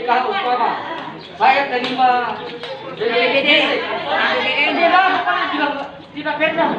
ikaw umpama. Saya terima BPD. Tidak pernah.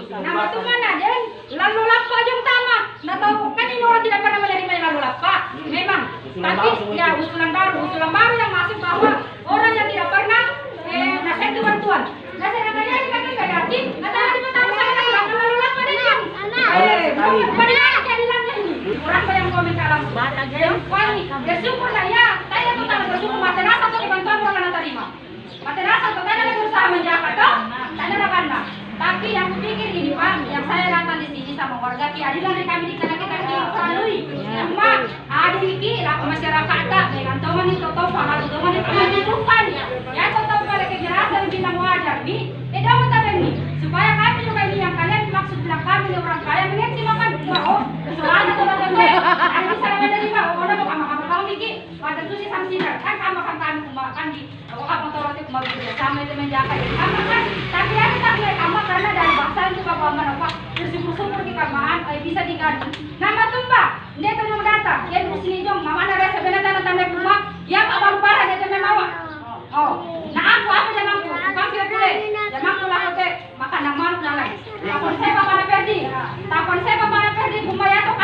Nama itu mana Den? Lalu lappa aja yang utama. Nah tahu kan ini orang tidak pernah menerima yang lalu lappa. Memang. Tapi ya usulan baru yang masuk bahwa orang yang tidak pernah nasihat itu bantuan. Nasihat katanya ini kan nggak yakin. Kata nanti pertama saya nggak lalu lappa Den yang. Padahal keadilannya ini. Orang yang komen kalam. Wani, bersyukur saya. Saya tuh tak bersyukur mati rasa tuh dibantuan orang yang terima. Mati rasa tuh kan ada berusaha menjaga toh. Tanya apa? Tapi yang kupikir ini Pak, yang saya datang di sini sama warga keadilan yang kami di sana kita lalui. Cuma ada iki lah masyarakat tak dengan teman itu tahu pahal teman itu menentukan ya tahu pada kejelasan bilang wajar nih. Dapat apa ini supaya kami juga ini yang kalian maksud bilang kami orang kaya mengerti makan oh soalnya teman-teman ada bisa menerima orang kamu Miki pada tuh sih sanksi kan kamu makan di apa motor itu kembali sama itu menjaga kamu kan tapi kamu karena dari bangsa itu bapak apa bersyukur dikamaan bisa diganti nama tumba dia tuh yang datang dia di sini dong mama ada sebenarnya tanda rumah ya pak baru parah dia tuh membawa oh nah aku apa jangan aku boleh jangan aku lakukan makan yang malu lain takon saya bapak perdi kumaya tuh